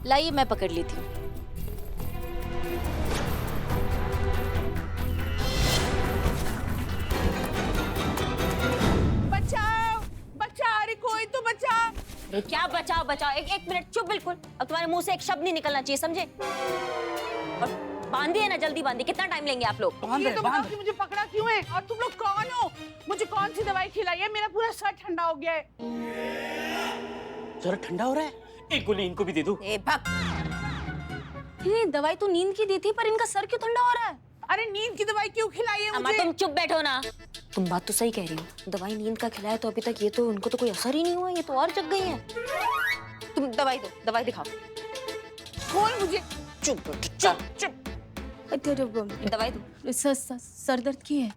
लाइए मैं पकड़ लेती हूँ। बचाओ बचाओ, अरे कोई तो बचा। अरे क्या बचाओ बचाओ, एक मिनट चुप बिल्कुल। अब तुम्हारे मुंह से एक शब्द नहीं निकलना चाहिए, समझे? और बांधिए ना, जल्दी बांधिए। कितना टाइम लेंगे आप लोग? ये तो बताओ कि मुझे पकड़ा क्यों है और तुम लोग कौन हो? मुझे कौन सी दवाई खिलाई है? मेरा पूरा सर ठंडा हो गया है। जरा ठंडा हो रहा है, एक गोली इनको भी दे दो। ए भग। ये दवाई तो नींद की दी थी, पर इनका सर क्यों ठंडा हो रहा है? अरे नींद की दवाई क्यों खिलाई है अम्मा मुझे? तुम चुप बैठो ना। तुम बात तो सही कह रही हो, दवाई नींद का खिलाया तो अभी तक ये तो उनको तो कोई असर ही नहीं हुआ, ये तो और जग गई है। तुम दवाई दो, दवाई दिखाओ। खोल मुझे। चुप चुप चुप। दवाई दो। सर दर्द की है।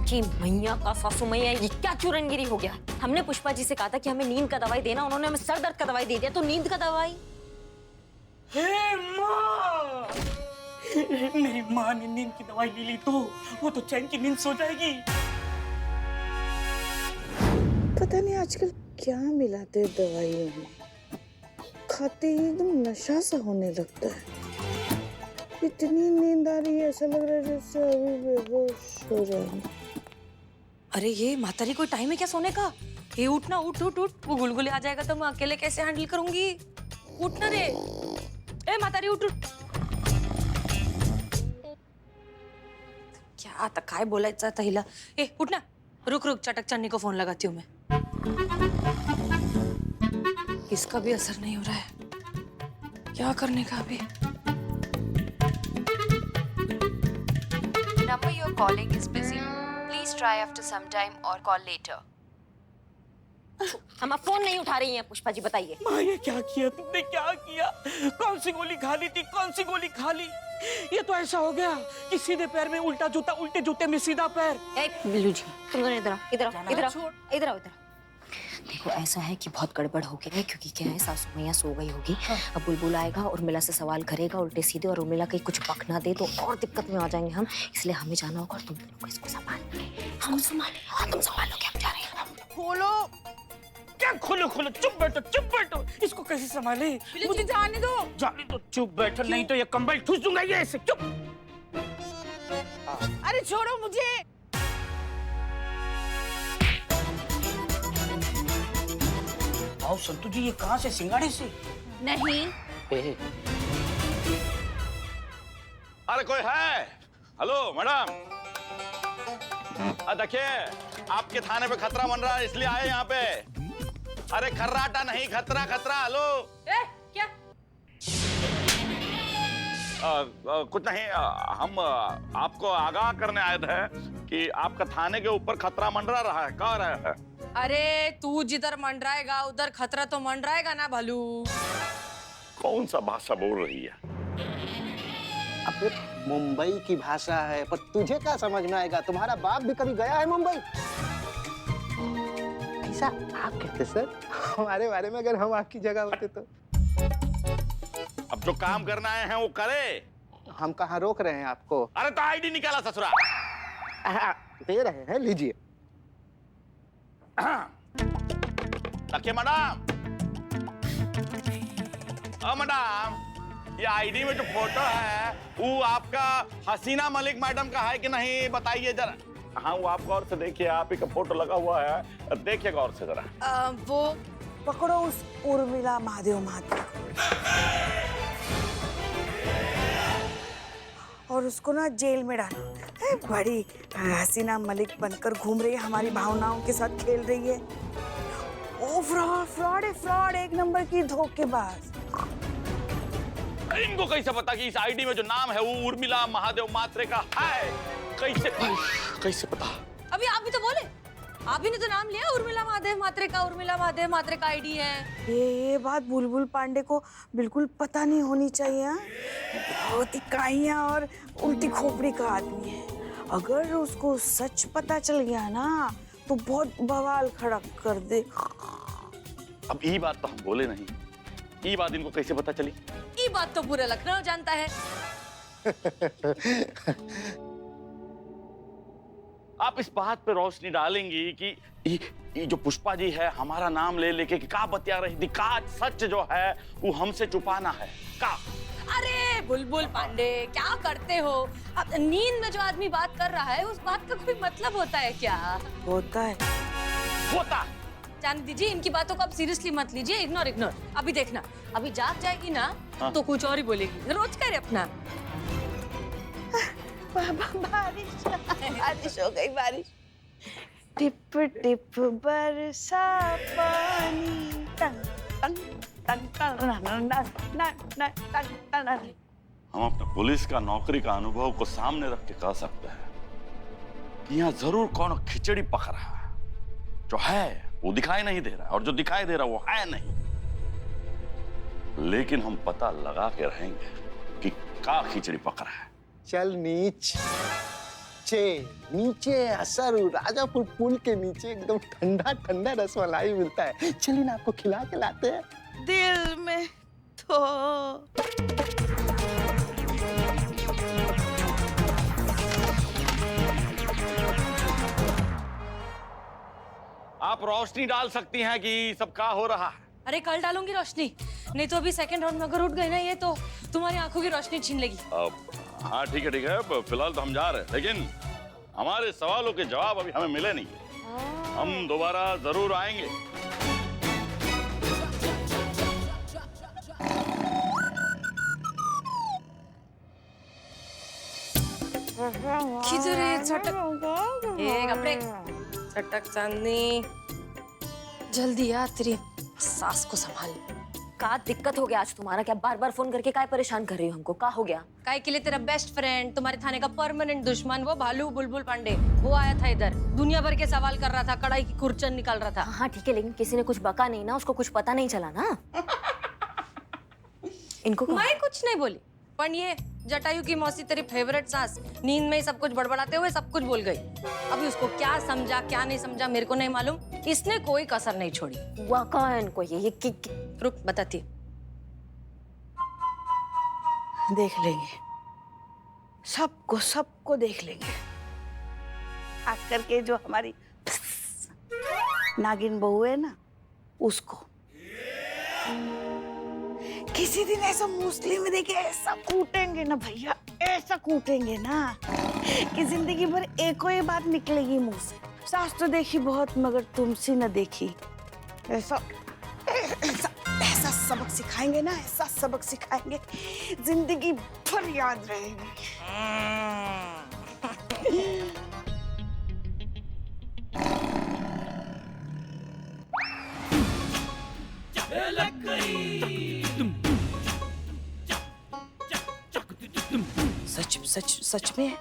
कि मैया का सासू मैया, ये क्या चूरनगिरी हो गया? हमने पुष्पा जी से कहा था कि हमें नींद का दवाई देना, उन्होंने हमें सर दर्द का दवाई दे दिया, तो नींद का दवाई? हे माँ, मेरी माँ ने नींद की दवाई ले ली तो वो तो चैन की नींद सो जाएगी। पता नहीं आजकल क्या मिलाते दवाइयों में, खाते ही एकदम नशा सा होने लगता है। इतनी नींद आ रही है, ऐसा लग रहा है जैसे अभी बेहोश हो जाए। अरे ये मातारी, कोई टाइम है क्या सोने का? ये उठ ना, उठ उठ उठ। वो गुलगुले आ जाएगा तो मैं अकेले कैसे हैंडल करूंगी? उठ ना रे। ए मातारी उठ उठ। क्या आता काय बोलायचं आता हिला? ए उठ ना, रुक रुक, चटक चन्नी को फोन लगाती हूँ मैं। इसका भी असर नहीं हो रहा है, क्या करने का अभी? Number you're calling is busy. Please try after some time or call later. हम फोन नहीं उठा रही हैं। पुष्पा जी बताइए। माँ ये क्या किया तुमने, क्या किया? कौन सी गोली खा ली थी, कौन सी गोली खा ली? ये तो ऐसा हो गया कि सीधे पैर में उल्टा जूता, उल्टे जूते में सीधा पैर। बिल्लू जी तुम दोनों इधर आओ, इधर आओ, इधर आओ, इधर आओ, इधर आओ। देखो ऐसा है कि बहुत गड़बड़ हो गया है, क्योंकि क्या है, सासू मैया सो गई होगी। अब बुलबुल आएगा और उर्मिला से सवाल करेगा उल्टे सीधे, और उर्मिला कहीं कुछ पक ना दे तो और दिक्कत में आ जाएंगे हम। इसलिए हमें जाना होगा और तुम दोनों को इसको संभालोगे। हम संभालेंगे। हाँ तुम संभालोगे, हम जा रहे हैं। खोलो। क्या खोलो खोलो, चुप बैठो चुप बैठो। इसको कैसे संभाले? मुझे जाने दो। जाने दो, चुप बैठो, नहीं तो ये कंबल ठूस दूंगा ये ऐसे। चुप। अरे छोड़ो मुझे। आओ संतू जी, ये कहाँ से? सिंगाड़े से? नहीं। अरे कोई है? हेलो मैडम, देखिए आपके थाने पे खतरा बन रहा है, इसलिए आए यहाँ पे। अरे खर्राटा नहीं, खतरा खतरा। हेलो क्या? कुछ नहीं, हम आपको आगाह करने आए थे कि आपका थाने के ऊपर खतरा मंडरा रहा है। कह रहे हैं? अरे तू जिधर मंडराएगा उधर खतरा तो मंडराएगा ना भालू। कौन सा भाषा बोल रही है? अबे मुंबई की भाषा है, पर तुझे क्या समझ में आएगा? तुम्हारा बाप भी कभी गया है मुंबई? ऐसा आप कहते सर, हमारे बारे में अगर हम आपकी जगह होते तो। अब जो काम करना आए हैं वो करे। हम कहाँ रोक रहे हैं आपको? अरे तो आईडी निकाला ससुरा। दे रहे हैं, लीजिए। देखिए मैडम, मैडम, ये आईडी में जो फोटो है वो आपका हसीना मलिक मैडम का है कि नहीं, बताइए जरा। हाँ वो आप गौर से देखिए, आप ही का फोटो लगा हुआ है, देखिए गौर से जरा। वो पकड़ो उस उर्मिला महादेव महादेव और उसको ना जेल में डालो। बड़ी हसीना मलिक बनकर घूम रही है, हमारी भावनाओं के साथ खेल रही है। ओ फ्रॉड, फ्रॉड है, फ्रॉड, एक नंबर की धोखेबाज। इनको कैसे पता कि इस आईडी में जो नाम है वो उर्मिला महादेव मात्रे का है? कैसे पता? अभी आप भी तो बोले, आप ही ने तो नाम लिया, उर्मिला महादेव मात्रे का। उर्मिला महादेव मात्रे का आईडी है। ये बात बुलबुल पांडे को बिल्कुल पता नहीं होनी चाहिए। हाँ? बहुत ही काइया और उल्टी खोपड़ी का आदमी है। अगर उसको सच पता चल गया ना तो बहुत बवाल खड़ा कर दे। अब ये बात तो हम बोले नहीं, ये बात इनको कैसे पता चली? ये बात तो पूरा लखनऊ जानता है। आप इस बात पे रोशनी डालेंगी कि ये जो पुष्पा जी है हमारा नाम ले लेके का बतिया रही थी, का सच जो है वो हमसे छुपाना है का। अरे बुलबुल पांडे क्या करते हो? अब नींद में जो आदमी बात कर रहा है उस बात का कोई मतलब होता है क्या? होता है। होता जान दीजिए, इनकी बातों को आप सीरियसली मत लीजिए। Ignore ignore. अभी देखना, अभी जाग जाएगी ना तो कुछ और ही बोलेगी। रोज करे अपना। बारिश बारिश हो गई, बारिश। टिप टिप बरसा पानी, टंग टंग टंग टंग टंग। हम अपने पुलिस का नौकरी का अनुभव को सामने रख के कह सकते हैं कि यहाँ जरूर कौन खिचड़ी पक रहा है। जो है वो दिखाई नहीं दे रहा और जो दिखाई दे रहा वो है नहीं, लेकिन हम पता लगा के रहेंगे कि का खिचड़ी पक रहा है। चल नीचे असर राजापुर पुल के नीचे एकदम ठंडा ठंडा रसमलाई मिलता है। चलिए ना, आपको खिला के लाते हैं। दिल में तो आप रोशनी डाल सकती हैं कि सब क्या हो रहा है। अरे कल डालूंगी रोशनी, नहीं तो अभी सेकंड राउंड में अगर उठ गई ना ये तो तुम्हारी आंखों की रोशनी छीन लेगी। हाँ ठीक है, फिलहाल तो हम जा रहे हैं, लेकिन हमारे सवालों के जवाब अभी हमें मिले नहीं है। हम दोबारा जरूर आएंगे। किधर है चटक? ए कपड़े चटक चांदनी, जल्दी आ, तेरी सास को संभाल। का दिक्कत हो गया आज तुम्हारा? क्या बार बार फोन करके काय परेशान कर रही हो हमको? का हो गया? काय के लिए तेरा बेस्ट फ्रेंड, तुम्हारे थाने का परमानेंट दुश्मन, वो भालू बुलबुल पांडे, वो आया था इधर, दुनिया भर के सवाल कर रहा था, कढ़ाई की खुरचन निकाल रहा था। हाँ ठीक है, लेकिन किसी ने कुछ बका नहीं ना, उसको कुछ पता नहीं चला ना। इनको मैं कुछ नहीं बोली, पर ये जटायु की मौसी तेरी फेवरेट सास नींद में ही सब कुछ बड़बड़ाते हुए सब कुछ बोल गई। अभी उसको क्या समझा क्या नहीं समझा मेरे को नहीं मालूम, इसने कोई कसर नहीं छोड़ी। हुआ कौन को ये रुक बताती। देख लेंगे, सबको देख लेंगे। खास करके जो हमारी नागिन बहू है ना, उसको किसी दिन ऐसा मुस्लिम में देखे ऐसा कूटेंगे ना भैया, ऐसा कूटेंगे ना कि जिंदगी भर एक ही बात निकलेगी मुंह से, सास तो देखी बहुत मगर तुमसे न देखी। ऐसा ऐसा ऐसा सबक सिखाएंगे ना, ऐसा सबक सिखाएंगे जिंदगी भर याद रहेगी। सच में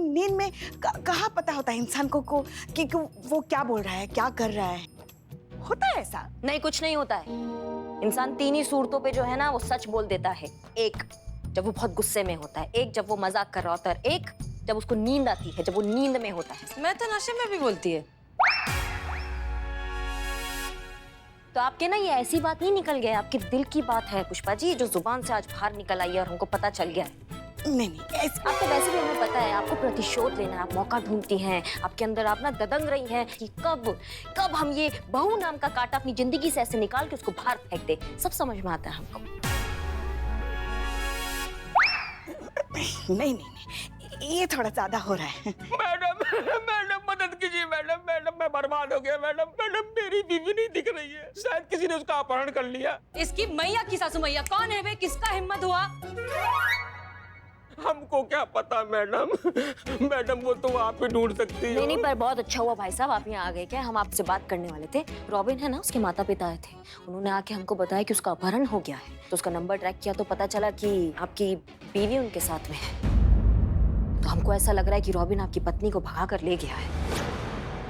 नींद में कहाँ पता होता है इंसान को कि वो क्या बोल रहा है, क्या कर रहा है? होता है ऐसा? नहीं, कुछ नहीं होता है। इंसान तीन ही सूरतों पे जो है ना वो सच बोल देता है। एक जब वो बहुत गुस्से में होता है, एक जब वो मजाक कर रहा होता है, एक जब उसको नींद आती है, जब वो नींद में होता है। मैं तो नशे में भी बोलती है। तो आपके ना ये ऐसी बात नहीं निकल गया, आपके दिल की बात है पुष्पा जी, जो जुबान से आज बाहर निकल आई है और हमको पता चल गया है। नहीं आपको वैसे भी हमें पता है, आपको प्रतिशोध लेना है, आप मौका ढूंढती हैं, आपके अंदर आप ना ददंग रही हैं कि कब हम ये बहू नाम का कांटा अपनी जिंदगी से ऐसे निकाल के उसको बाहर फेंक दे। सब समझ में आता है हमको। नहीं, ये थोड़ा ज्यादा हो रहा है। मैडम मदद कीजिए मैडम, मैं बर्बाद हो गया मैडम, मेरी बीवी नहीं दिख रही है, शायद किसी ने उसका अपहरण कर लिया। इसकी मैया की सासू मैया कौन है बे? किसका हिम्मत हुआ? हमको क्या पता मैडम वो तो आप ही ढूंढ सकती हो। नहीं, पर बहुत अच्छा हुआ भाई साहब आप यहाँ आ गए। क्या हम आपसे बात करने वाले थे। रॉबिन है ना, उसके माता पिता आए थे, उन्होंने आके हमको बताया कि उसका अपहरण हो गया है। तो उसका नंबर ट्रैक किया तो पता चला कि आपकी बीवी उनके साथ में है। तो हमको ऐसा लग रहा है कि रॉबिन आपकी पत्नी को भगा कर ले गया है।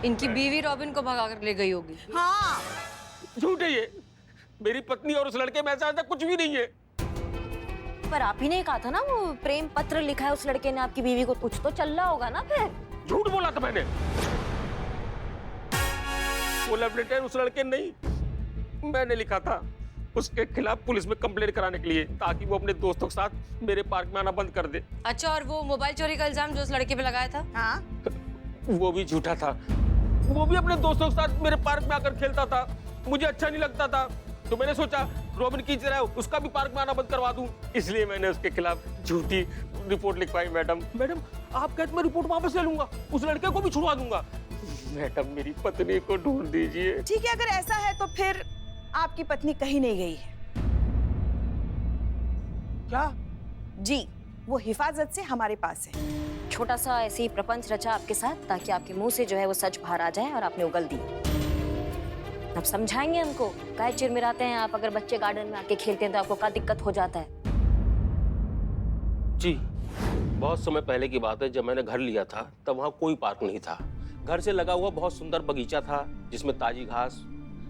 इनकी बीवी रॉबिन को भगा कर ले गई होगी। हाँ, झूठ है ये, मेरी पत्नी और उस लड़के में ऐसा कुछ भी नहीं है। पर आप ही ने कहा था ना वो प्रेम पत्र लिखा है उस लड़के ने आपकी बीवी को, कुछ तो चल रहा होगा ना फिर। झूठ बोला था मैंने। वो लव लेटर उस लड़के ने नहीं, मैंने लिखा था उसके खिलाफ पुलिस में कंप्लेंट कराने के लिए, ताकि वो अपने दोस्तों के साथ मेरे पार्क में आना बंद कर दे। अच्छा, और वो मोबाइल चोरी का इल्जाम जो उस लड़के पे लगाया था? हाँ, वो भी झूठा था। वो भी अपने दोस्तों के साथ मेरे पार्क में आकर खेलता था, मुझे अच्छा नहीं लगता था, तो मैंने सोचा रॉबिन की तरह उसका भी पार्क में आना बंद करवा दूं, इसलिए मैंने उसके खिलाफ झूठी रिपोर्ट लिखवाई। मैडम आप कहते मैं रिपोर्ट वापस ले लूंगा, उस लड़के को भी छुड़वा दूंगा। मैडम मेरी पत्नी को ढूंढ दीजिए। ठीक है, अगर ऐसा है तो फिर आपकी पत्नी कहीं नहीं गई है। क्या? जी, वो हिफाजत से हमारे पास है। छोटा सा ऐसे ही प्रपंच रचा आपके साथ ताकि आपके मुंह से जो है वो सच बाहर आ जाए और आपने उगल दी। अब समझाएंगे हमको, काहे चिरमिराते हैं आप? अगर बच्चे गार्डन में आके खेलते हैं तो आपको क्या दिक्कत हो जाता है? जी, बहुत समय पहले की बात है, जब मैंने घर लिया था तब वहाँ कोई पार्क नहीं था। घर से लगा हुआ बहुत सुंदर बगीचा था जिसमें ताजी घास,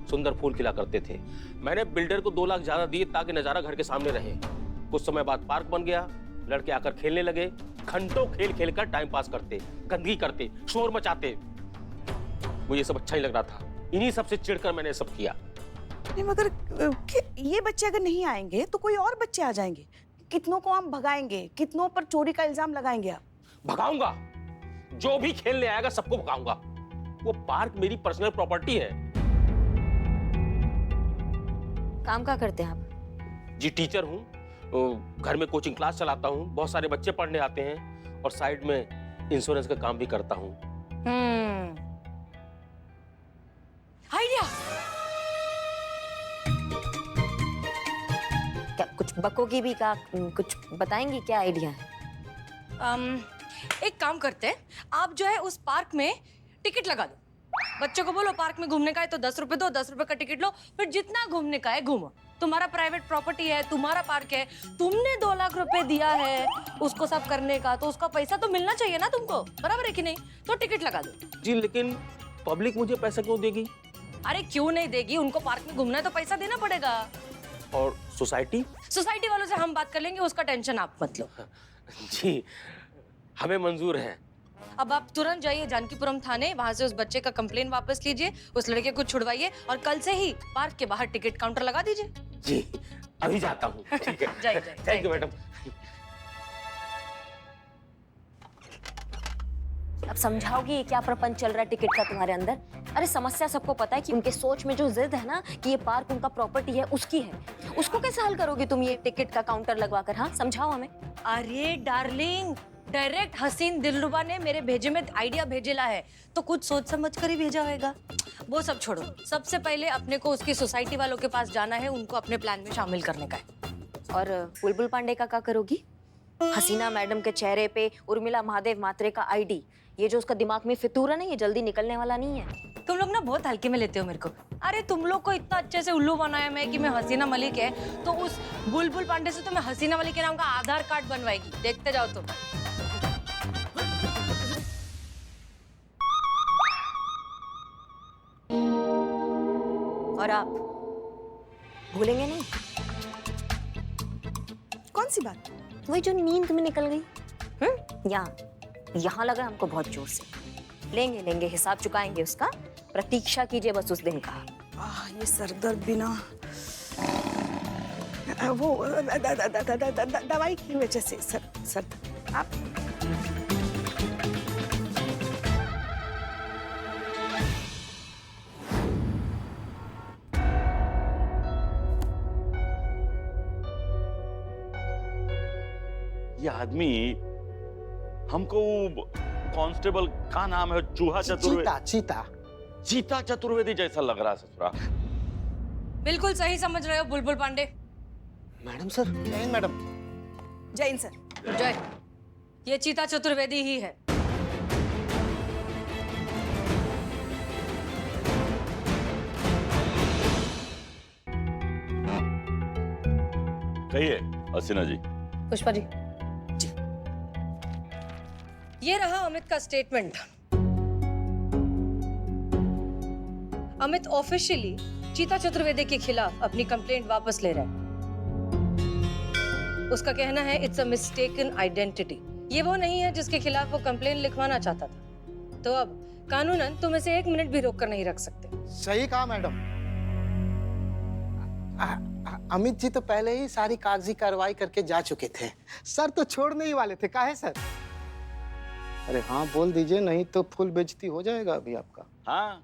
सुंदर फूल खिला करते थे। मैंने बिल्डर को 2 लाख ज्यादा दिए ताकि नजारा घर के सामने रहे। कुछ समय बाद पार्क बन गया, लड़के आकर खेलने लगे, घंटों खेल खेल कर टाइम पास करते, गंदगी करते, शोर मचाते। मुझे सब अच्छा ही लग रहा था, इन्हीं सब से चिढ़कर मैंने सब किया। नहीं, मगर ये बच्चे अगर नहीं आएंगे तो कोई और बच्चे आ जाएंगे। कितनों को हम भगाएंगे, कितनों पर चोरी का इल्जाम लगाएंगे आप? भगाऊंगा, जो भी खेलने आएगा सबको भगाऊंगा। वो पार्क मेरी पर्सनल प्रॉपर्टी है। काम क्या करते हैं आप? जी, टीचर हूँ, घर में कोचिंग क्लास चलाता हूँ, बहुत सारे बच्चे पढ़ने आते हैं, और साइड में इंश्योरेंस का काम भी करता हूँ। आइडिया। क्या कुछ बकोगी भी का? कुछ बताएंगी क्या आइडिया है? एक काम करते हैं, आप जो है उस पार्क में टिकट लगा दो। बच्चों को बोलो पार्क में घूमने का है तो 10 रुपए दो, 10 रुपए का टिकट लो, फिर जितना घूमने का है घूमो। तुम्हारा प्राइवेट प्रॉपर्टी है, तुम्हारा पार्क है, तुमने 2 लाख रुपए दिया है उसको सब करने का, तो उसका पैसा तो मिलना चाहिए ना तुमको, बराबर है कि नहीं? तो टिकट लगा दो। जी, लेकिन पब्लिक मुझे पैसा क्यों देगी? अरे क्यों नहीं देगी? उनको पार्क में घूमना है तो पैसा देना पड़ेगा। और सोसाइटी? सोसाइटी वालों से हम बात कर लेंगे, उसका टेंशन आप मत लो। जी, हमें मंजूर है। अब आप तुरंत जाइए जानकीपुरम थाने, वहां से उस बच्चे का कंप्लेन वापस लीजिए, उस लड़के को छुड़वाइए और कल से ही पार्क के बाहर टिकट काउंटर लगा दीजिए। जी, अभी जाता हूँ। ठीक है, जाइए। Thank you madam. अब समझाओगी ये क्या प्रपंच चल रहा है टिकट का तुम्हारे अंदर? अरे समस्या सबको पता है कि उनके सोच में जो जिद है ना कि ये पार्क उनका प्रॉपर्टी है, उसकी है, उसको कैसे हल करोगी तुम ये टिकट का काउंटर लगवाकर? हाँ, समझाओ हमें। अरे डार्लिंग, डायरेक्ट हसीन दिलरुबा ने मेरे भेजे में आइडिया भेजेला है, तो कुछ सोच समझ कर ही भेजा होगा। वो सब छोड़ो, सबसे पहले अपने को उसकी सोसाइटी वालों के पास जाना है, उनको अपने प्लान में शामिल करने का है। और बुलबुल पांडे का क्या करोगी? हसीना मैडम के चेहरे पे उर्मिला महादेव मात्रे का आईडी, ये जो उसका दिमाग में फितूर है ना, ये जल्दी निकलने वाला नहीं है। तुम लोग ना बहुत हल्के में लेते हो मेरे को। अरे तुम लोग को इतना अच्छे से उल्लू बनाया मैं कि मैं हसीना मलिक है, तो उस बुलबुल पांडे से तो मैं हसीना मलिक के नाम का आधार कार्ड बनवाएगी, देखते जाओ तुम। और आप भूलेंगे नहीं? कौन सी बात? वही जो नींद में निकल गई। यहाँ लगा हमको बहुत जोर से। लेंगे हिसाब चुकाएंगे उसका, प्रतीक्षा कीजिए बस उस दिन का। ये सरदर्द बिना वो दवाई की वजह से सर आप ये आदमी हमको कांस्टेबल का नाम है चूहा चतुर्वेदी, चीता चतुर्वेदी जैसा लग रहा है ससुरा। बिल्कुल सही समझ रहे हो बुलबुल पांडे। Madam sir. नहीं मैडम। जैन सर। जय, ये चीता चतुर्वेदी ही है। कहिए हसीना जी। पुष्पा जी, ये रहा अमित का स्टेटमेंट। अमित ऑफिशियली चीता चतुर्वेदी के खिलाफ अपनी कंप्लेंट वापस ले रहा है। उसका कहना है इट्स अ मिस्टेकन आइडेंटिटी। ये वो नहीं है जिसके खिलाफ वो कंप्लेन लिखवाना चाहता था। तो अब कानूनन तुम इसे 1 मिनट भी रोक कर नहीं रख सकते। सही कहा मैडम। अमित जी तो पहले ही सारी कागजी कार्रवाई करके जा चुके थे। सर तो छोड़ने ही वाले थे। काहे सर? अरे हाँ बोल दीजिए, नहीं तो फुल बेइज्जती हो जाएगा अभी आपका। हाँ,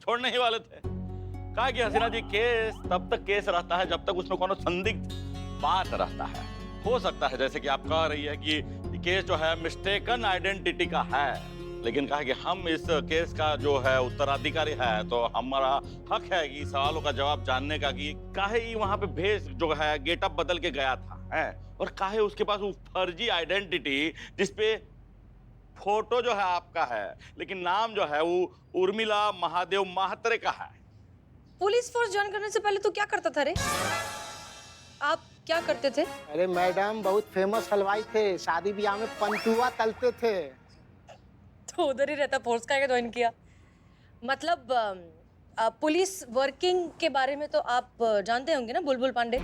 छोड़ने ही वाले थे। कहा कि हसीना जी केस तब तक केस रहता है जब तक उसमें कोनो संदिग्ध बात रहता है। हो सकता है जैसे कि आप कह रही है कि केस जो है मिस्टेकन आइडेंटिटी का है, लेकिन कहा कि हम इस केस का जो है उत्तराधिकारी है तो हमारा हक है कि सवालों का जवाब जानने का कि काहे ही वहां पे भेष जो है गेटअप बदल के गया था है, और काहे उसके पास वो फर्जी आइडेंटिटी जिसपे फोटो जो है आपका है लेकिन नाम जो है वो उर्मिला महादेव महात्रे का है। पुलिस फोर्स ज्वाइन करने से पहले तू क्या करता था रे? आप क्या करते थे? अरे मैडम बहुत फेमस हलवाई थे, शादी ब्याह में पंतुआ तलते थे। तो उधर ही रहता, फोर्स का ज्वाइन किया? मतलब पुलिस वर्किंग के बारे में तो आप जानते होंगे ना बुलबुल पांडे।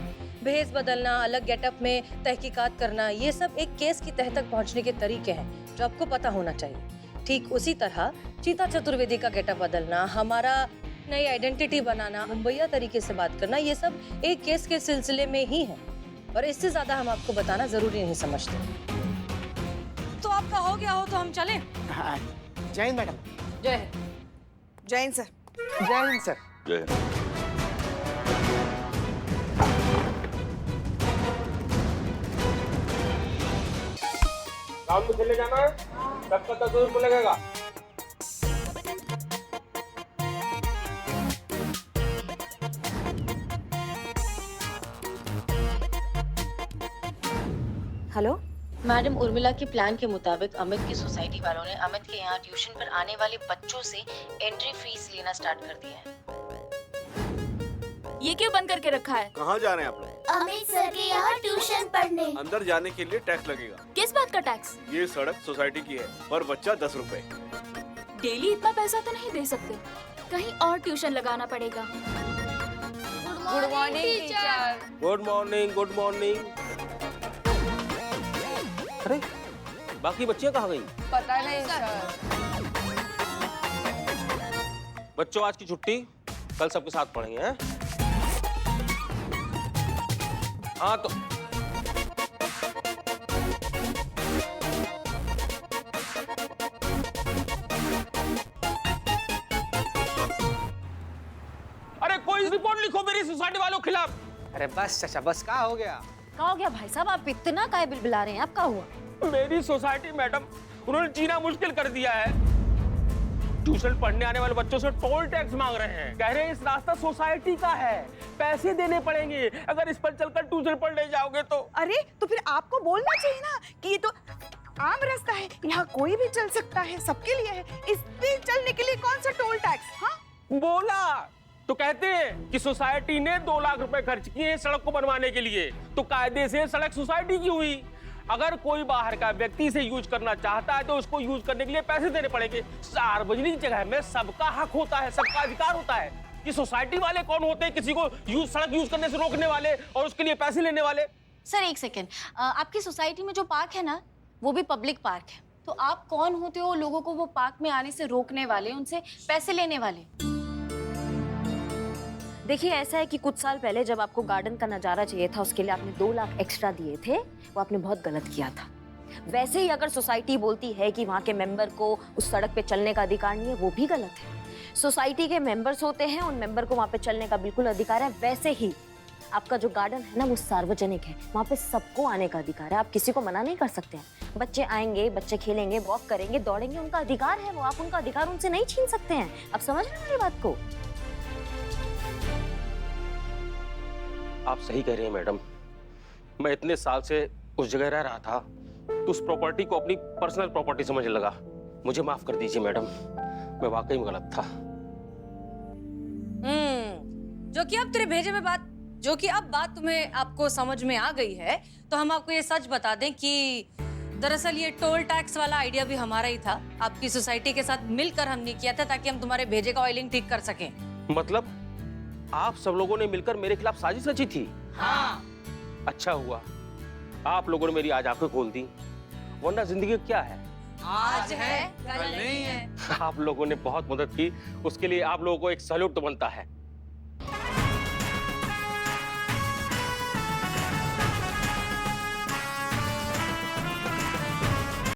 भेष बदलना, अलग गेटअप में तहकीकात करना, ये सब एक केस की तह तक पहुंचने के तरीके हैं जो आपको पता होना चाहिए। ठीक उसी तरह चीता चतुर्वेदी का गेटअप बदलना, हमारा नई आइडेंटिटी बनाना, मुंबईया तरीके से बात करना, ये सब एक केस के सिलसिले में ही है और इससे ज्यादा हम आपको बताना जरूरी नहीं समझते। तो आपका हो गया हो तो हम चलें? हाँ, जय हिंद मैडम। जय हिंद। जय हिंद सर। जय हिंद सर। जय हिंद। ग्राउंड में खेलने जाना है, सबका 10 रुपये लगेगा। हेलो मैडम, उर्मिला के प्लान के मुताबिक अमित की सोसाइटी वालों ने अमित के यहाँ ट्यूशन पर आने वाले बच्चों से एंट्री फीस लेना स्टार्ट कर दिया है। ये क्यों बंद करके रखा है? कहाँ जा रहे हैं आप लोग? अमित सर के यहाँ ट्यूशन पढ़ने। अंदर जाने के लिए टैक्स लगेगा। किस बात का टैक्स? ये सड़क सोसाइटी की है, पर बच्चा 10 रुपए। डेली इतना पैसा तो नहीं दे सकते, कहीं और ट्यूशन लगाना पड़ेगा। Good morning teacher. Good morning, good morning. अरे बाकी बच्चियां कहाँ गई? पता नहीं सर। बच्चों आज की छुट्टी, कल सबके साथ पढ़ेंगे हैं? हाँ तो अरे कोई रिपोर्ट लिखो मेरी सोसाइटी वालों के खिलाफ। अरे बस चाचा बस, क्या हो गया? क्या हो गया भाई साहब, आप इतना काहे बिलबिला रहे हैं? आप क्या हुआ? मेरी सोसाइटी मैडम, उन्होंने जीना मुश्किल कर दिया है। ट्यूशन पढ़ने आने वाले बच्चों से टोल टैक्स मांग रहे हैं। कह रहे हैं इस रास्ता सोसाइटी का है, पैसे देने पड़ेंगे अगर इस पर चलकर ट्यूशन पढ़ने जाओगे तो। अरे तो फिर आपको बोलना चाहिए ना कि ये तो आम रास्ता है, यहाँ कोई भी चल सकता है, सबके लिए है। इस पे चलने के लिए कौन सा टोल टैक्स? हाँ बोला तो कहते हैं कि सोसाइटी ने 2 लाख रुपए खर्च किए सड़क को बनवाने के लिए, तो कायदे से सड़क सोसाइटी की हुई। अगर कोई बाहर का व्यक्ति इसे यूज करना चाहता है तो उसको यूज करने के लिए पैसे देने पड़ेंगे। सार्वजनिक जगह में सबका हक होता है, सबका अधिकार होता है। कि सोसाइटी वाले कौन होते हैं किसी को सड़क यूज करने से रोकने वाले और उसके लिए पैसे लेने वाले? सर एक सेकेंड, आपकी सोसाइटी में जो पार्क है ना, वो भी पब्लिक पार्क है, तो आप कौन होते हो लोगों को वो पार्क में आने से रोकने वाले, उनसे पैसे लेने वाले? देखिए ऐसा है कि कुछ साल पहले जब आपको गार्डन का नजारा चाहिए था, उसके लिए आपने 2 लाख एक्स्ट्रा दिए थे, वो आपने बहुत गलत किया था। वैसे ही अगर सोसाइटी बोलती है कि वहाँ के मेंबर को उस सड़क पे चलने का अधिकार नहीं है, वो भी गलत है। सोसाइटी के मेंबर्स होते हैं, उन मेंबर को वहाँ पे चलने का बिल्कुल अधिकार है। वैसे ही आपका जो गार्डन है ना, वो सार्वजनिक है, वहाँ पे सबको आने का अधिकार है, आप किसी को मना नहीं कर सकते हैं। बच्चे आएंगे, बच्चे खेलेंगे, वॉक करेंगे, दौड़ेंगे, उनका अधिकार है वो, आप उनका अधिकार उनसे नहीं छीन सकते हैं। आप समझ रहे हैं मेरी बात को? आप सही कह रही हैं मैडम, मैं इतने साल से उस जगह रह रहा था तो उस प्रॉपर्टी को अपनी पर्सनल प्रॉपर्टी समझने लगा। मुझे माफ कर दीजिए मैडम, मैं वाकई में गलत था। जो कि अब तेरे भेजे में बात, जो कि अब बात तुम्हें आपको समझ में आ गई है, तो हम आपको ये सच बता दें कि दरअसल ये टोल टैक्स वाला आइडिया भी हमारा ही था। आपकी सोसाइटी के साथ मिलकर हमने किया था ताकि हम तुम्हारे भेजे का ऑयलिंग ठीक कर सकें। मतलब आप सब लोगों ने मिलकर मेरे खिलाफ साजिश रची थी? हाँ। अच्छा हुआ आप लोगों ने मेरी आज आंखें खोल दी, वरना जिंदगी क्या है? आज है कल नहीं है। आप लोगों ने बहुत मदद की, उसके लिए आप लोगों को एक सैल्यूट तो बनता है।